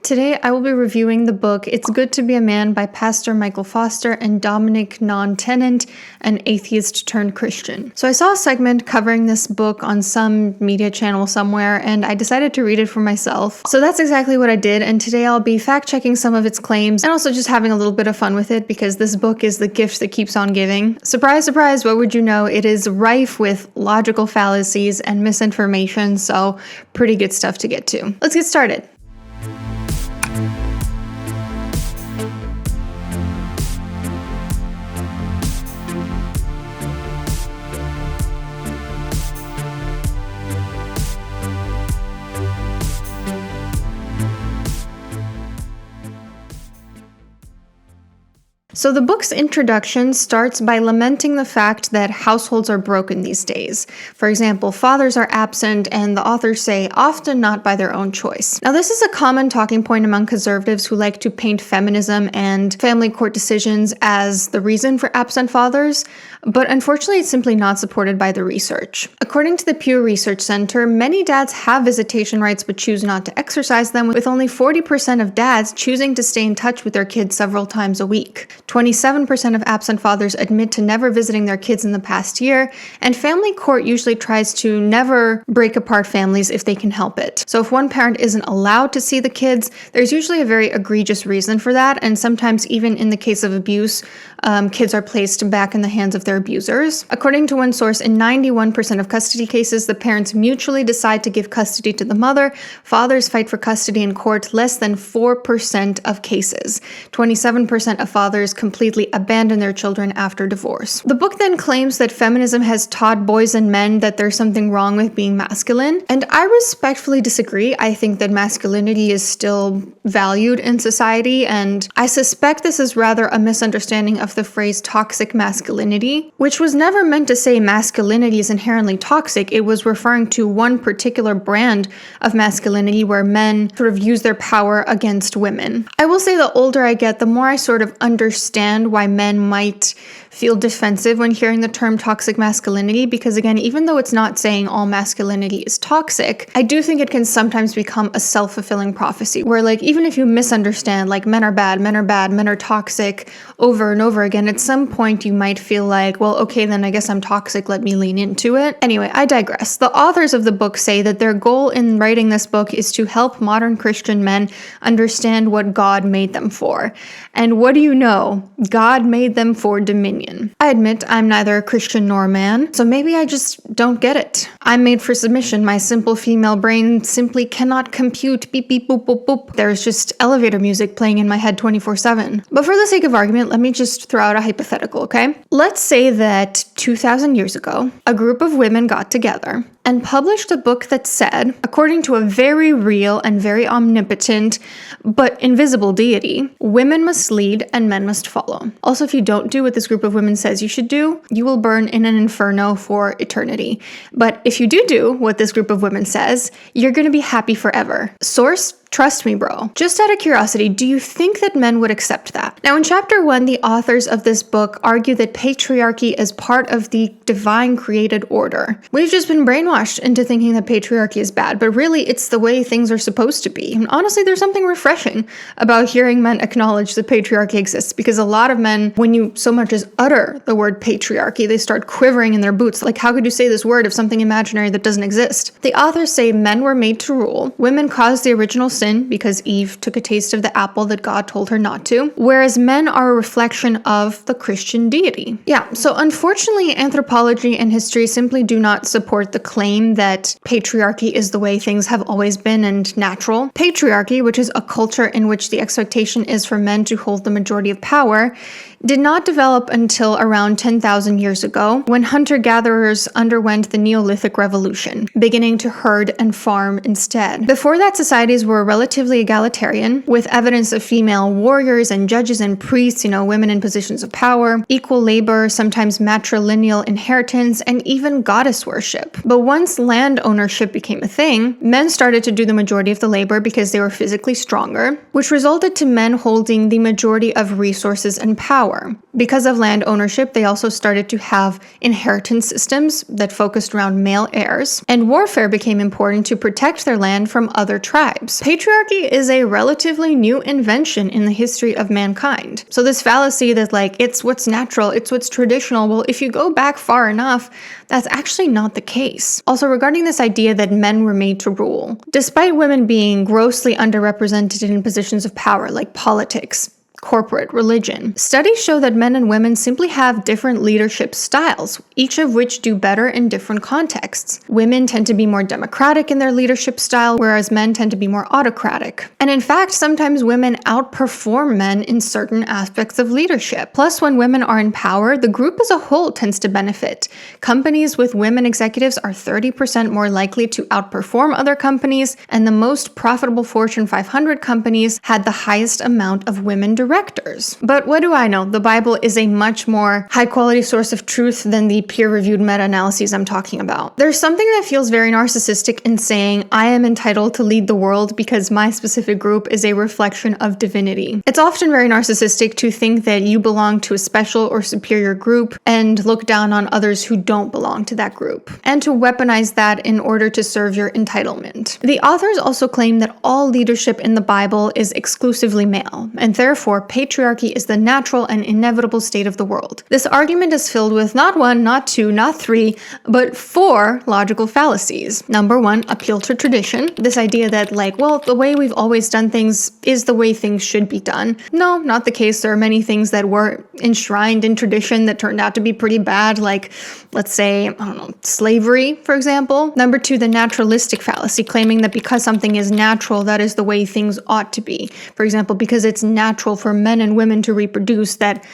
Today I will be reviewing the book It's Good to Be a Man by Pastor Michael Foster and Dominic Non-Tennant, an atheist turned Christian. So I saw a segment covering this book on some media channel somewhere, and I decided to read it for myself. So that's exactly what I did, and today I'll be fact-checking some of its claims and also just having a little bit of fun with it because this book is the gift that keeps on giving. Surprise, surprise, what would you know? It is rife with logical fallacies and misinformation, so pretty good stuff to get to. Let's get started. So the book's introduction starts by lamenting the fact that households are broken these days. For example, fathers are absent, and the authors say, often not by their own choice. Now, this is a common talking point among conservatives who like to paint feminism and family court decisions as the reason for absent fathers, but unfortunately it's simply not supported by the research. According to the Pew Research Center, many dads have visitation rights but choose not to exercise them, with only 40% of dads choosing to stay in touch with their kids several times a week. 27% of absent fathers admit to never visiting their kids in the past year, and family court usually tries to never break apart families if they can help it. So if one parent isn't allowed to see the kids, there's usually a very egregious reason for that, and sometimes even in the case of abuse, kids are placed back in the hands of their abusers. According to one source, in 91% of custody cases, the parents mutually decide to give custody to the mother. Fathers fight for custody in court less than 4% of cases. 27% of fathers completely abandon their children after divorce. The book then claims that feminism has taught boys and men that there's something wrong with being masculine, and I respectfully disagree. I think that masculinity is still valued in society, and I suspect this is rather a misunderstanding of the phrase toxic masculinity, which was never meant to say masculinity is inherently toxic. It was referring to one particular brand of masculinity where men sort of use their power against women. I will say the older I get, the more I sort of understand why men might feel defensive when hearing the term toxic masculinity, because again, even though it's not saying all masculinity is toxic, I do think it can sometimes become a self-fulfilling prophecy where, like, even if you misunderstand, like, men are bad, men are toxic over and over again, at some point you might feel like, well, okay, then I guess I'm toxic, let me lean into it. Anyway, I digress. The authors of the book say that their goal in writing this book is to help modern Christian men understand what God made them for. And what do you know? God made them for dominion. I admit I'm neither a Christian nor a man, so maybe I just don't get it. I'm made for submission. My simple female brain simply cannot compute beep beep boop boop boop. There's just elevator music playing in my head 24/7. But for the sake of argument, let me just throw out a hypothetical, okay? Let's say that 2,000 years ago, a group of women got together and published a book that said, according to a very real and very omnipotent but invisible deity, women must lead and men must follow. Also, if you don't do what this group of women says you should do, you will burn in an inferno for eternity. But if you do what this group of women says, you're going to be happy forever. Source: trust me, bro. Just out of curiosity, do you think that men would accept that? Now, in chapter 1, the authors of this book argue that patriarchy is part of the divine created order. We've just been brainwashed into thinking that patriarchy is bad, but really it's the way things are supposed to be. And honestly, there's something refreshing about hearing men acknowledge that patriarchy exists, because a lot of men, when you so much as utter the word patriarchy, they start quivering in their boots. Like, how could you say this word of something imaginary that doesn't exist? The authors say men were made to rule. Women caused the original sin because Eve took a taste of the apple that God told her not to, whereas men are a reflection of the Christian deity. Yeah, so unfortunately, anthropology and history simply do not support the claim that patriarchy is the way things have always been and natural. Patriarchy, which is a culture in which the expectation is for men to hold the majority of power, did not develop until around 10,000 years ago, when hunter-gatherers underwent the Neolithic Revolution, beginning to herd and farm instead. Before that, societies were relatively egalitarian, with evidence of female warriors and judges and priests, women in positions of power, equal labor, sometimes matrilineal inheritance, and even goddess worship. But once land ownership became a thing, men started to do the majority of the labor because they were physically stronger, which resulted to men holding the majority of resources and power. Because of land ownership, they also started to have inheritance systems that focused around male heirs, and warfare became important to protect their land from other tribes. Patriarchy is a relatively new invention in the history of mankind. So this fallacy that it's what's natural, it's what's traditional, well, if you go back far enough, that's actually not the case. Also, regarding this idea that men were made to rule, despite women being grossly underrepresented in positions of power like politics, corporate, religion, studies show that men and women simply have different leadership styles, each of which do better in different contexts. Women tend to be more democratic in their leadership style, whereas men tend to be more autocratic. And in fact, sometimes women outperform men in certain aspects of leadership. Plus, when women are in power, the group as a whole tends to benefit. Companies with women executives are 30% more likely to outperform other companies, and the most profitable Fortune 500 companies had the highest amount of women directors. But what do I know? The Bible is a much more high-quality source of truth than the peer-reviewed meta-analyses I'm talking about. There's something that feels very narcissistic in saying, I am entitled to lead the world because my specific group is a reflection of divinity. It's often very narcissistic to think that you belong to a special or superior group and look down on others who don't belong to that group, and to weaponize that in order to serve your entitlement. The authors also claim that all leadership in the Bible is exclusively male, and therefore patriarchy is the natural and inevitable state of the world. This argument is filled with not one, not two, not three, but 4 logical fallacies. Number 1, appeal to tradition. This idea that the way we've always done things is the way things should be done. No, not the case. There are many things that were enshrined in tradition that turned out to be pretty bad, like, let's say, slavery, for example. Number 2, the naturalistic fallacy, claiming that because something is natural, that is the way things ought to be. For example, because it's natural for men and women to reproduce, that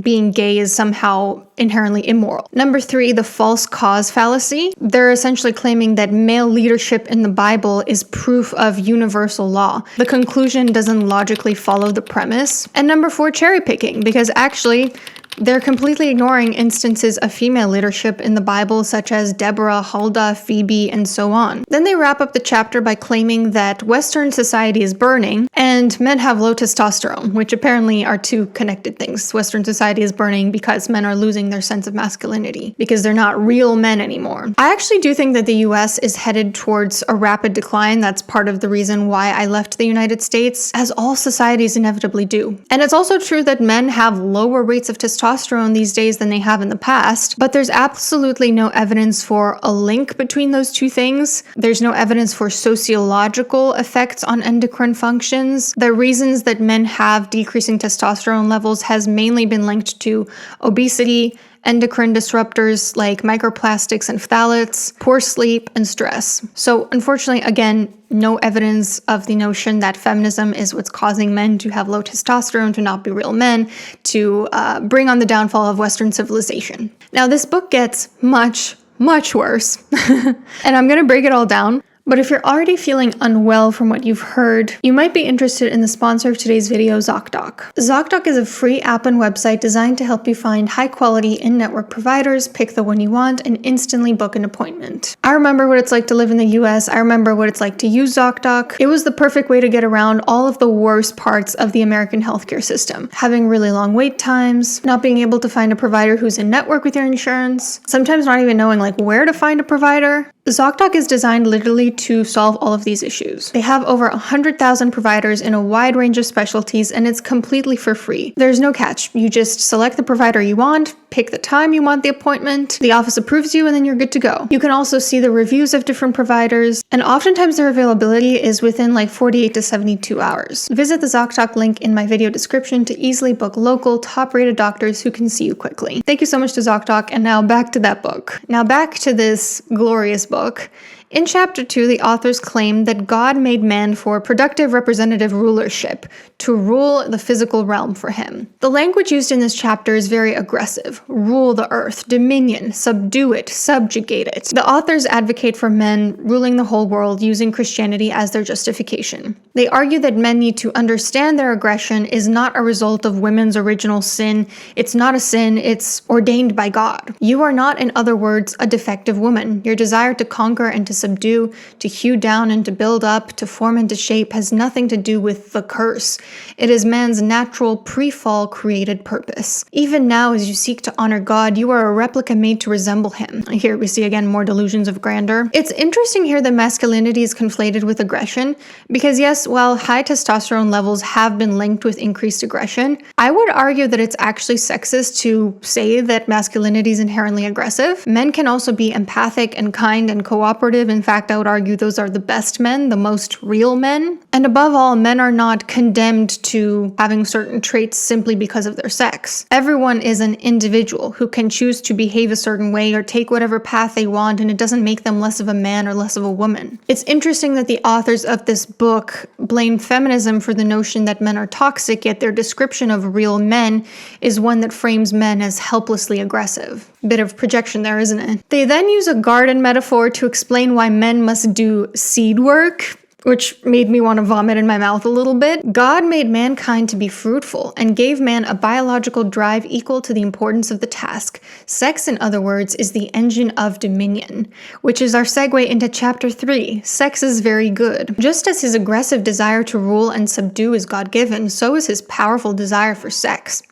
being gay is somehow inherently immoral. Number 3, the false cause fallacy. They're essentially claiming that male leadership in the Bible is proof of universal law. The conclusion doesn't logically follow the premise. And number 4, cherry picking, because actually they're completely ignoring instances of female leadership in the Bible, such as Deborah, Huldah, Phoebe, and so on. Then they wrap up the chapter by claiming that Western society is burning and men have low testosterone, which apparently are 2 connected things. Western society is burning because men are losing their sense of masculinity, because they're not real men anymore. I actually do think that the US is headed towards a rapid decline. That's part of the reason why I left the United States, as all societies inevitably do. And it's also true that men have lower rates of testosterone these days than they have in the past, but there's absolutely no evidence for a link between those 2 things. There's no evidence for sociological effects on endocrine functions. The reasons that men have decreasing testosterone levels has mainly been linked to obesity, endocrine disruptors like microplastics and phthalates, poor sleep, and stress. So unfortunately, again, no evidence of the notion that feminism is what's causing men to have low testosterone, to not be real men, to bring on the downfall of Western civilization. Now, this book gets much, much worse, and I'm going to break it all down. But if you're already feeling unwell from what you've heard, you might be interested in the sponsor of today's video, Zocdoc. Zocdoc is a free app and website designed to help you find high-quality in-network providers, pick the one you want, and instantly book an appointment. I remember what it's like to live in the US. I remember what it's like to use Zocdoc. It was the perfect way to get around all of the worst parts of the American healthcare system. Having really long wait times, not being able to find a provider who's in network with your insurance, sometimes not even knowing where to find a provider. Zocdoc is designed literally to solve all of these issues. They have over 100,000 providers in a wide range of specialties, and it's completely for free. There's no catch. You just select the provider you want, pick the time you want the appointment, the office approves you, and then you're good to go. You can also see the reviews of different providers, and oftentimes their availability is within 48 to 72 hours. Visit the Zocdoc link in my video description to easily book local, top-rated doctors who can see you quickly. Thank you so much to Zocdoc, and now back to that book. Now back to this glorious book. In Chapter 2, the authors claim that God made man for productive representative rulership, to rule the physical realm for him. The language used in this chapter is very aggressive. Rule the earth, dominion, subdue it, subjugate it. The authors advocate for men ruling the whole world using Christianity as their justification. They argue that men need to understand their aggression is not a result of women's original sin. It's not a sin, it's ordained by God. You are not, in other words, a defective woman. Your desire to conquer and to subdue, to hew down and to build up, to form and to shape has nothing to do with the curse. It is man's natural pre-fall created purpose. Even now, as you seek to honor God, you are a replica made to resemble him. Here we see again more delusions of grandeur. It's interesting here that masculinity is conflated with aggression, because yes, while high testosterone levels have been linked with increased aggression, I would argue that it's actually sexist to say that masculinity is inherently aggressive. Men can also be empathic and kind and cooperative. In fact, I would argue those are the best men, the most real men. And above all, men are not condemned to having certain traits simply because of their sex. Everyone is an individual who can choose to behave a certain way or take whatever path they want, and it doesn't make them less of a man or less of a woman. It's interesting that the authors of this book blame feminism for the notion that men are toxic, yet their description of real men is one that frames men as helplessly aggressive. Bit of projection there, isn't it? They then use a garden metaphor to explain why men must do seed work, which made me want to vomit in my mouth a little bit. God made mankind to be fruitful and gave man a biological drive equal to the importance of the task. Sex, in other words, is the engine of dominion, which is our segue into chapter 3. Sex is very good. Just as his aggressive desire to rule and subdue is God-given, so is his powerful desire for sex.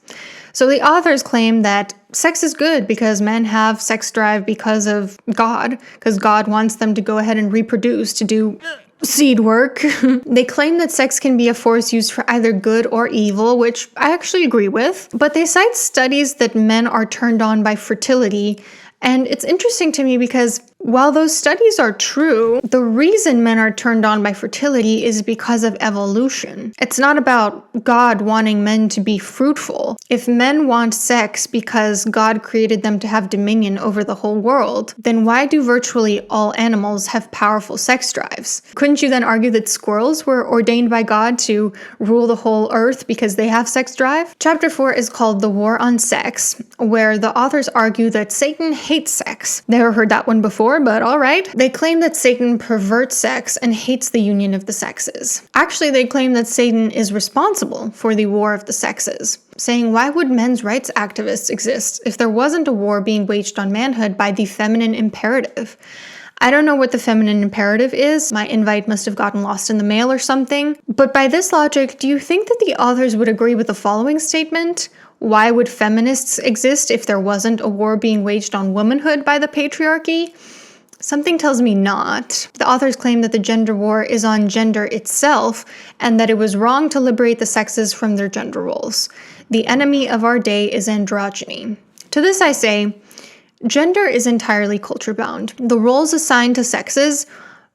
So the authors claim that sex is good because men have sex drive because of God, because God wants them to go ahead and reproduce, to do seed work. They claim that sex can be a force used for either good or evil, which I actually agree with. But they cite studies that men are turned on by fertility. And it's interesting to me because while those studies are true, the reason men are turned on by fertility is because of evolution. It's not about God wanting men to be fruitful. If men want sex because God created them to have dominion over the whole world, then why do virtually all animals have powerful sex drives? Couldn't you then argue that squirrels were ordained by God to rule the whole earth because they have sex drive? Chapter 4 is called The War on Sex, where the authors argue that Satan hates sex. Never heard that one before, but all right. They claim that Satan perverts sex and hates the union of the sexes. Actually, they claim that Satan is responsible for the war of the sexes, saying, why would men's rights activists exist if there wasn't a war being waged on manhood by the feminine imperative? I don't know what the feminine imperative is. My invite must have gotten lost in the mail or something. But by this logic, do you think that the authors would agree with the following statement? Why would feminists exist if there wasn't a war being waged on womanhood by the patriarchy? Something tells me not. The authors claim that the gender war is on gender itself, and that it was wrong to liberate the sexes from their gender roles. The enemy of our day is androgyny. To this I say, gender is entirely culture-bound. The roles assigned to sexes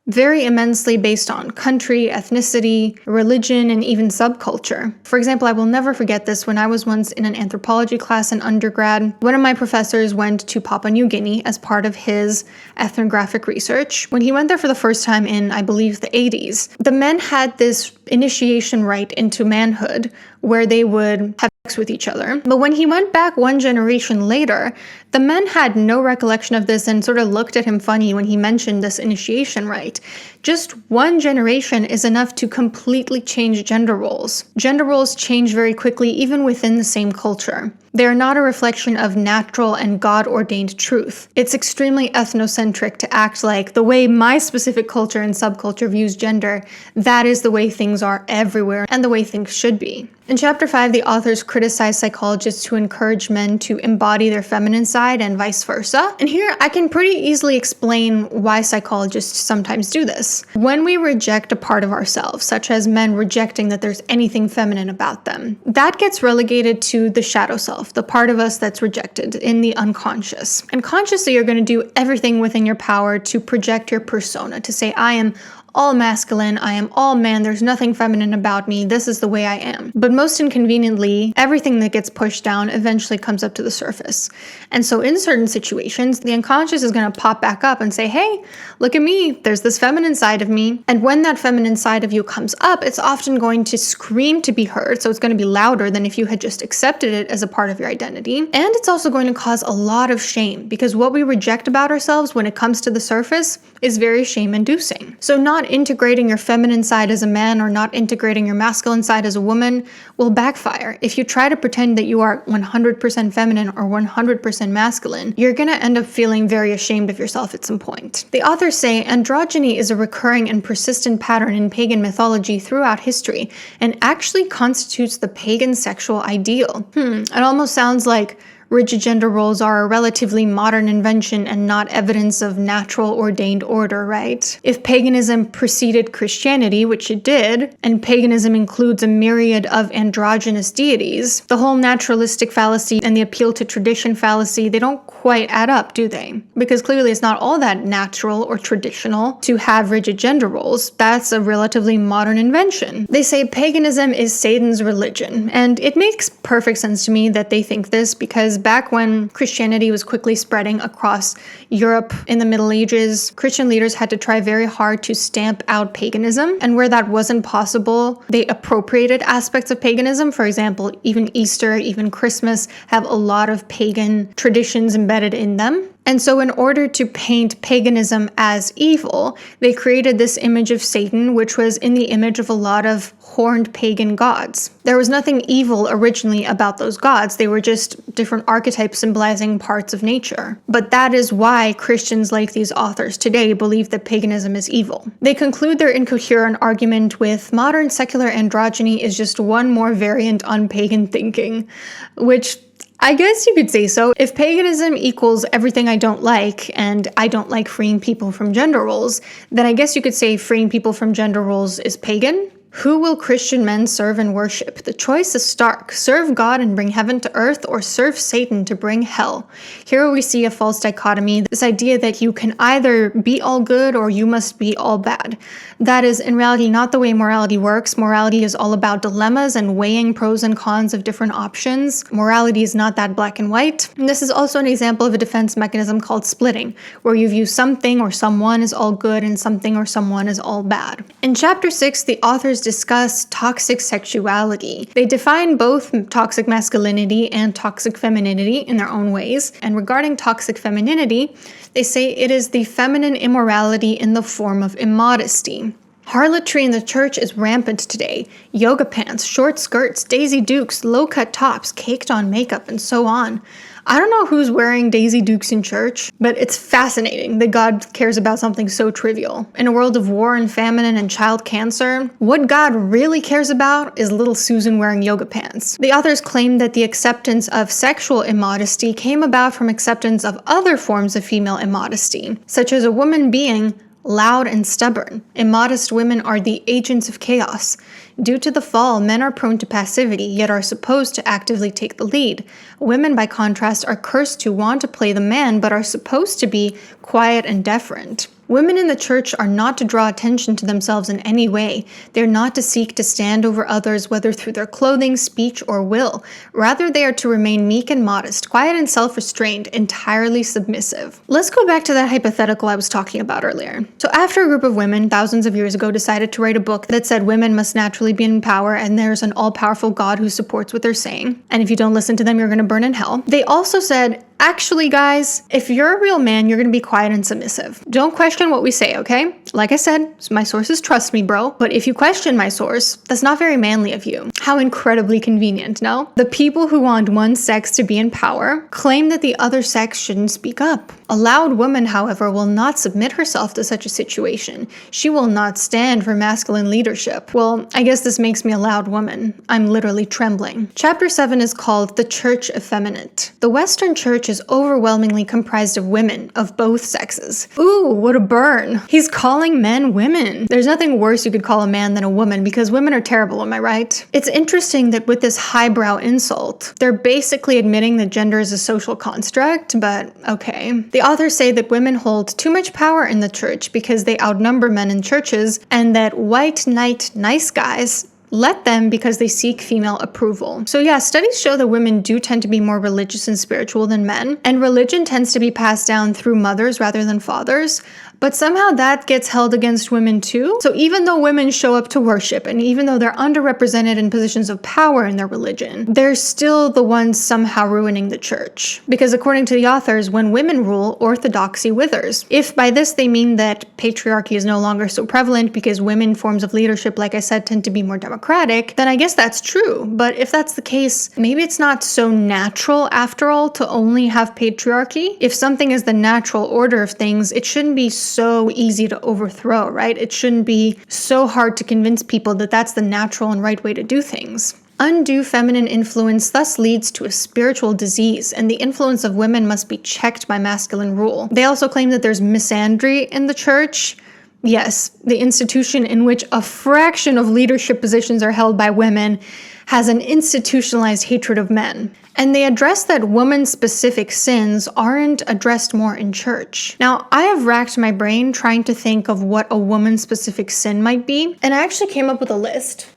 vary immensely based on country, ethnicity, religion, and even subculture. For example, I will never forget this. When I was once in an anthropology class in undergrad, one of my professors went to Papua New Guinea as part of his ethnographic research. When he went there for the first time in, I believe, the 80s, the men had this initiation rite into manhood where they would have sex with each other. But when he went back one generation later, the men had no recollection of this and sort of looked at him funny when he mentioned this initiation rite. Just one generation is enough to completely change gender roles. Gender roles change very quickly, even within the same culture. They are not a reflection of natural and God-ordained truth. It's extremely ethnocentric to act like the way my specific culture and subculture views gender, that is the way things are everywhere and the way things should be. In chapter 5, the authors criticize psychologists who encourage men to embody their feminine side and vice versa. And here I can pretty easily explain why psychologists sometimes do this. When we reject a part of ourselves, such as men rejecting that there's anything feminine about them, that gets relegated to the shadow self, the part of us that's rejected, in the unconscious. And consciously, you're going to do everything within your power to project your persona, to say, I am all masculine, I am all man, there's nothing feminine about me, this is the way I am. But most inconveniently, everything that gets pushed down eventually comes up to the surface. And so in certain situations, the unconscious is going to pop back up and say, hey, look at me, there's this feminine side of me. And when that feminine side of you comes up, it's often going to scream to be heard, so it's going to be louder than if you had just accepted it as a part of your identity. And it's also going to cause a lot of shame, because what we reject about ourselves when it comes to the surface is very shame-inducing. So not not integrating your feminine side as a man or not integrating your masculine side as a woman will backfire. If you try to pretend that you are 100% feminine or 100% masculine, you're going to end up feeling very ashamed of yourself at some point. The authors say androgyny is a recurring and persistent pattern in pagan mythology throughout history and actually constitutes the pagan sexual ideal. It almost sounds like rigid gender roles are a relatively modern invention and not evidence of natural ordained order, right? If paganism preceded Christianity, which it did, and paganism includes a myriad of androgynous deities, the whole naturalistic fallacy and the appeal to tradition fallacy, they don't quite add up, do they? Because clearly it's not all that natural or traditional to have rigid gender roles. That's a relatively modern invention. They say paganism is Satan's religion, and it makes perfect sense to me that they think this because back when Christianity was quickly spreading across Europe in the Middle Ages, Christian leaders had to try very hard to stamp out paganism. And where that wasn't possible, they appropriated aspects of paganism. For example, even Easter, even Christmas have a lot of pagan traditions embedded in them. And so in order to paint paganism as evil, they created this image of Satan, which was in the image of a lot of horned pagan gods. There was nothing evil originally about those gods. They were just different archetypes symbolizing parts of nature. But that is why Christians like these authors today believe that paganism is evil. They conclude their incoherent argument with modern secular androgyny is just one more variant on pagan thinking, which I guess you could say so. If paganism equals everything I don't like, and I don't like freeing people from gender roles, then I guess you could say freeing people from gender roles is pagan. Who will Christian men serve and worship? The choice is stark. Serve God and bring heaven to earth, or serve Satan to bring hell. Here we see a false dichotomy, this idea that you can either be all good or you must be all bad. That is, in reality, not the way morality works. Morality is all about dilemmas and weighing pros and cons of different options. Morality is not that black and white. And this is also an example of a defense mechanism called splitting, where you view something or someone as all good and something or someone as all bad. In chapter 6, the authors discuss toxic sexuality. They define both toxic masculinity and toxic femininity in their own ways. And regarding toxic femininity, they say it is the feminine immorality in the form of immodesty. Harlotry in the church is rampant today. Yoga pants, short skirts, Daisy Dukes, low-cut tops, caked on makeup, and so on. I don't know who's wearing Daisy Dukes in church, but it's fascinating that God cares about something so trivial. In a world of war and famine and child cancer, what God really cares about is little Susan wearing yoga pants. The authors claim that the acceptance of sexual immodesty came about from acceptance of other forms of female immodesty, such as a woman being loud and stubborn. Immodest women are the agents of chaos. Due to the fall, men are prone to passivity, yet are supposed to actively take the lead. Women, by contrast, are cursed to want to play the man, but are supposed to be quiet and deferent. Women in the church are not to draw attention to themselves in any way. They're not to seek to stand over others, whether through their clothing, speech, or will. Rather, they are to remain meek and modest, quiet and self-restrained, entirely submissive. Let's go back to that hypothetical I was talking about earlier. So after a group of women, thousands of years ago, decided to write a book that said women must naturally be in power and there's an all-powerful God who supports what they're saying, and if you don't listen to them, you're going to burn in hell. They also said, actually, guys, if you're a real man, you're going to be quiet and submissive. Don't question what we say, okay? Like I said, my sources trust me, bro. But if you question my source, that's not very manly of you. How incredibly convenient, no? The people who want one sex to be in power claim that the other sex shouldn't speak up. A loud woman, however, will not submit herself to such a situation. She will not stand for masculine leadership. Well, I guess this makes me a loud woman. I'm literally trembling. Chapter 7 is called The Church Effeminate. The Western Church is overwhelmingly comprised of women of both sexes. Ooh, what a burn. He's calling men women. There's nothing worse you could call a man than a woman because women are terrible, am I right? It's interesting that with this highbrow insult, they're basically admitting that gender is a social construct, but okay. The authors say that women hold too much power in the church because they outnumber men in churches, and that white knight nice guys let them because they seek female approval. So yeah, studies show that women do tend to be more religious and spiritual than men, and religion tends to be passed down through mothers rather than fathers. But somehow that gets held against women too. So even though women show up to worship, and even though they're underrepresented in positions of power in their religion, they're still the ones somehow ruining the church. Because according to the authors, when women rule, orthodoxy withers. If by this they mean that patriarchy is no longer so prevalent because women forms of leadership, like I said, tend to be more democratic, then I guess that's true. But if that's the case, maybe it's not so natural after all to only have patriarchy. If something is the natural order of things, it shouldn't be so easy to overthrow, right? It shouldn't be so hard to convince people that that's the natural and right way to do things. Undue feminine influence thus leads to a spiritual disease, and the influence of women must be checked by masculine rule. They also claim that there's misandry in the church. Yes, the institution in which a fraction of leadership positions are held by women has an institutionalized hatred of men. And they address that woman-specific sins aren't addressed more in church. Now, I have racked my brain trying to think of what a woman-specific sin might be, and I actually came up with a list.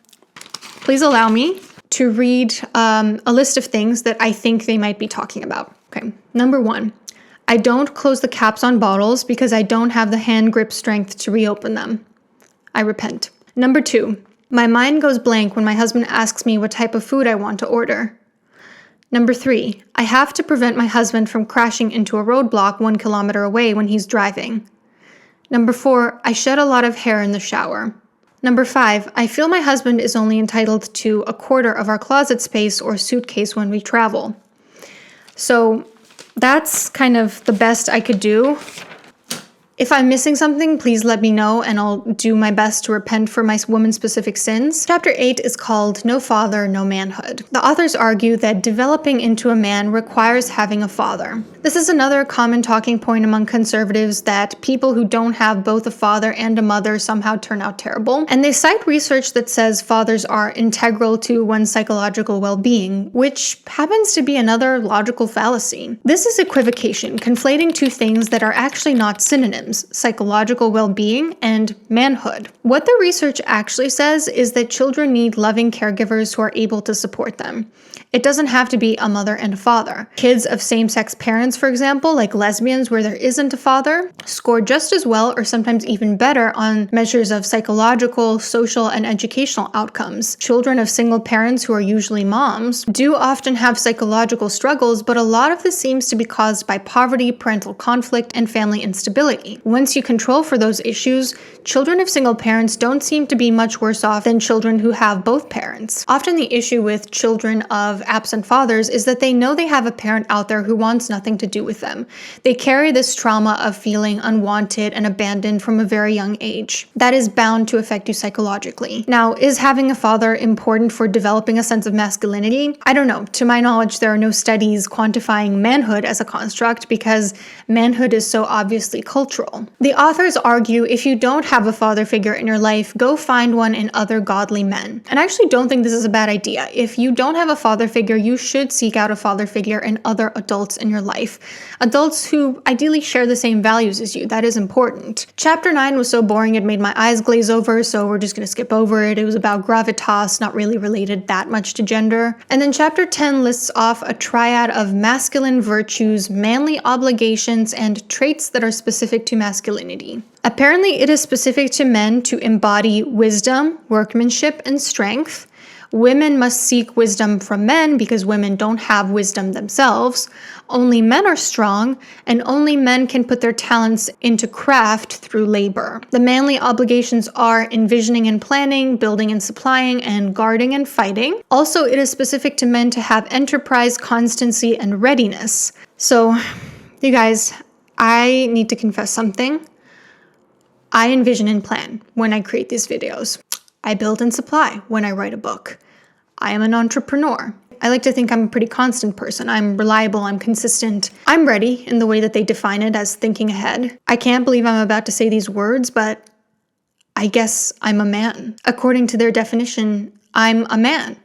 Please allow me to read a list of things that I think they might be talking about. Okay, number 1. I don't close the caps on bottles because I don't have the hand grip strength to reopen them. I repent. Number 2. My mind goes blank when my husband asks me what type of food I want to order. Number 3. I have to prevent my husband from crashing into a roadblock 1 kilometer away when he's driving. Number 4. I shed a lot of hair in the shower. Number 5. I feel my husband is only entitled to a quarter of our closet space or suitcase when we travel. So that's kind of the best I could do. If I'm missing something, please let me know and I'll do my best to repent for my woman-specific sins. Chapter 8 is called No Father, No Manhood. The authors argue that developing into a man requires having a father. This is another common talking point among conservatives, that people who don't have both a father and a mother somehow turn out terrible. And they cite research that says fathers are integral to one's psychological well-being, which happens to be another logical fallacy. This is equivocation, conflating two things that are actually not synonyms: psychological well-being and manhood. What the research actually says is that children need loving caregivers who are able to support them. It doesn't have to be a mother and a father. Kids of same-sex parents, for example, like lesbians where there isn't a father, score just as well or sometimes even better on measures of psychological, social, and educational outcomes. Children of single parents who are usually moms do often have psychological struggles, but a lot of this seems to be caused by poverty, parental conflict, and family instability. Once you control for those issues, children of single parents don't seem to be much worse off than children who have both parents. Often the issue with children of absent fathers is that they know they have a parent out there who wants nothing to do with them. They carry this trauma of feeling unwanted and abandoned from a very young age. That is bound to affect you psychologically. Now, is having a father important for developing a sense of masculinity? I don't know. To my knowledge, there are no studies quantifying manhood as a construct because manhood is so obviously cultural. The authors argue if you don't have a father figure in your life, go find one in other godly men. And I actually don't think this is a bad idea. If you don't have a father figure, you should seek out a father figure in other adults in your life. Adults who ideally share the same values as you. That is important. Chapter 9 was so boring it made my eyes glaze over, so we're just going to skip over it. It was about gravitas, not really related that much to gender. And then chapter 10 lists off a triad of masculine virtues, manly obligations, and traits that are specific to masculinity. Apparently, it is specific to men to embody wisdom, workmanship, and strength. Women must seek wisdom from men because women don't have wisdom themselves. Only men are strong, and only men can put their talents into craft through labor. The manly obligations are envisioning and planning, building and supplying, and guarding and fighting. Also, it is specific to men to have enterprise, constancy, and readiness. So, you guys, I need to confess something. I envision and plan when I create these videos. I build and supply when I write a book. I am an entrepreneur. I like to think I'm a pretty constant person. I'm reliable, I'm consistent. I'm ready in the way that they define it as thinking ahead. I can't believe I'm about to say these words, but I guess I'm a man. According to their definition, I'm a man.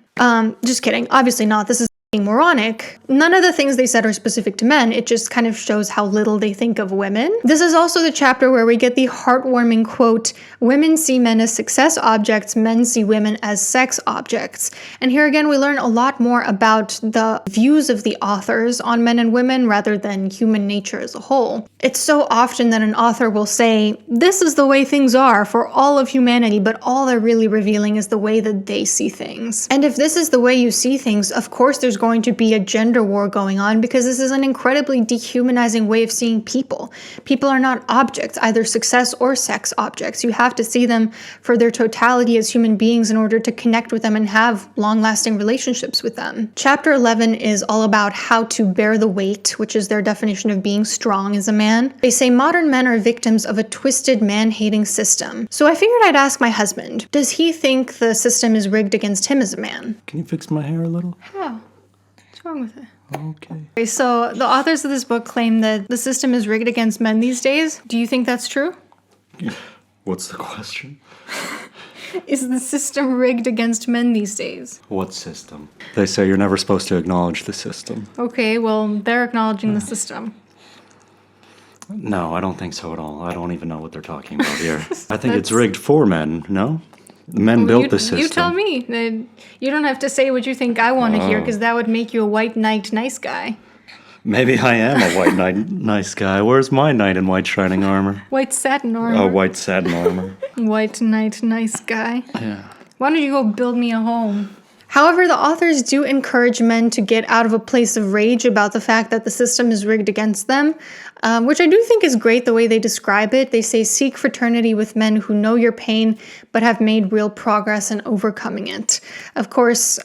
Just kidding. Obviously not. This is moronic. None of the things they said are specific to men. It just kind of shows how little they think of women. This is also the chapter where we get the heartwarming quote, "Women see men as success objects, men see women as sex objects." And here again, we learn a lot more about the views of the authors on men and women rather than human nature as a whole. It's so often that an author will say, this is the way things are for all of humanity, but all they're really revealing is the way that they see things. And if this is the way you see things, of course there's going to be a gender war going on because this is an incredibly dehumanizing way of seeing people. People are not objects, either success or sex objects. You have to see them for their totality as human beings in order to connect with them and have long-lasting relationships with them. Chapter 11 is all about how to bear the weight, which is their definition of being strong as a man. They say modern men are victims of a twisted man-hating system. So I figured I'd ask my husband, does he think the system is rigged against him as a man? Can you fix my hair a little? How? What's wrong with it? Okay. So the authors of this book claim that the system is rigged against men these days. Do you think that's true? What's the question? Is the system rigged against men these days? What system? They say you're never supposed to acknowledge the system. Okay, well, they're acknowledging the system. No, I don't think so at all. I don't even know what they're talking about here. I think it's rigged for men, no? The men built the system. You tell me. You don't have to say what you think I want to hear, because that would make you a white knight nice guy. Maybe I am a white knight nice guy. Where's my knight in white shining armor? White satin armor. Oh, white satin armor. White knight nice guy. Yeah. Why don't you go build me a home? However, the authors do encourage men to get out of a place of rage about the fact that the system is rigged against them, which I do think is great the way they describe it. They say, seek fraternity with men who know your pain but have made real progress in overcoming it. Of course,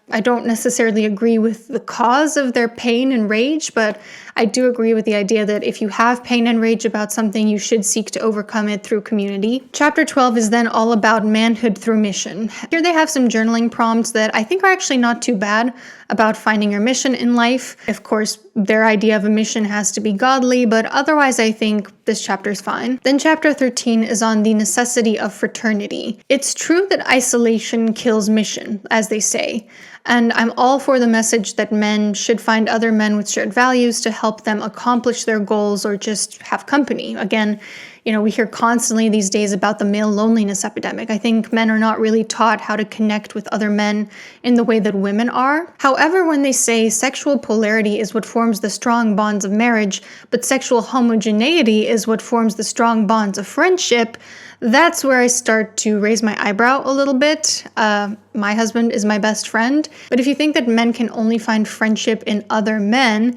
I don't necessarily agree with the cause of their pain and rage, but I do agree with the idea that if you have pain and rage about something, you should seek to overcome it through community. Chapter 12 is then all about manhood through mission. Here they have some journaling prompts that I think are actually not too bad about finding your mission in life. Of course, their idea of a mission has to be godly, but otherwise I think this chapter is fine. Then chapter 13 is on the necessity of fraternity. It's true that isolation kills mission, as they say, and I'm all for the message that men should find other men with shared values to help them accomplish their goals or just have company. Again, we hear constantly these days about the male loneliness epidemic. I think men are not really taught how to connect with other men in the way that women are. However, when they say sexual polarity is what forms the strong bonds of marriage, but sexual homogeneity is what forms the strong bonds of friendship, that's where I start to raise my eyebrow a little bit. My husband is my best friend, but if you think that men can only find friendship in other men,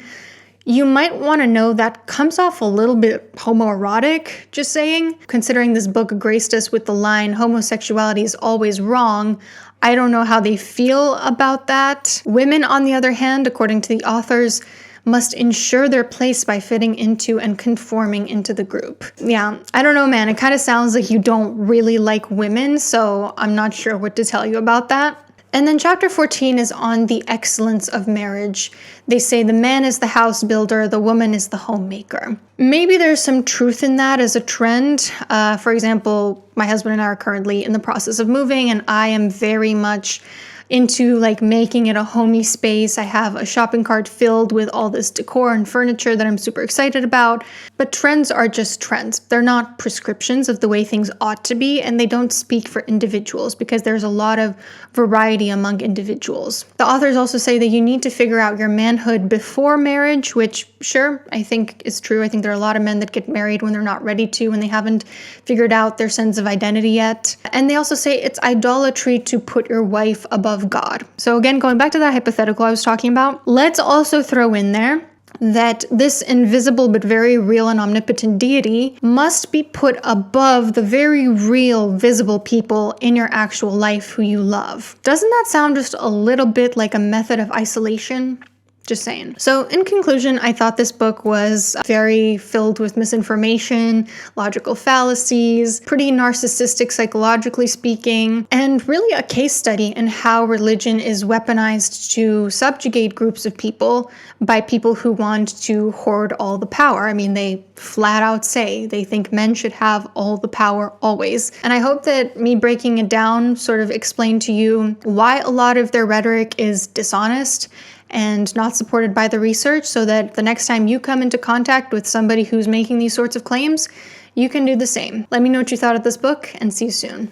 you might want to know that comes off a little bit homoerotic, just saying. Considering this book graced us with the line, homosexuality is always wrong, I don't know how they feel about that. Women, on the other hand, according to the authors, must ensure their place by fitting into and conforming into the group. Yeah, I don't know, man. It kind of sounds like you don't really like women, so I'm not sure what to tell you about that. And then chapter 14 is on the excellence of marriage. They say the man is the house builder, the woman is the homemaker. Maybe there's some truth in that as a trend. For example, my husband and I are currently in the process of moving, and I am very much into making it a homey space. I have a shopping cart filled with all this decor and furniture that I'm super excited about. But trends are just trends. They're not prescriptions of the way things ought to be, and they don't speak for individuals because there's a lot of variety among individuals. The authors also say that you need to figure out your manhood before marriage, which sure, I think is true. I think there are a lot of men that get married when they're not ready to, when they haven't figured out their sense of identity yet. And they also say it's idolatry to put your wife above God. So again, going back to that hypothetical I was talking about, let's also throw in there that this invisible but very real and omnipotent deity must be put above the very real, visible people in your actual life who you love. Doesn't that sound just a little bit like a method of isolation? Just saying. So in conclusion, I thought this book was very filled with misinformation, logical fallacies, pretty narcissistic psychologically speaking, and really a case study in how religion is weaponized to subjugate groups of people by people who want to hoard all the power. I mean, they flat out say they think men should have all the power always. And I hope that me breaking it down sort of explained to you why a lot of their rhetoric is dishonest and not supported by the research, so that the next time you come into contact with somebody who's making these sorts of claims, you can do the same. Let me know what you thought of this book, and see you soon.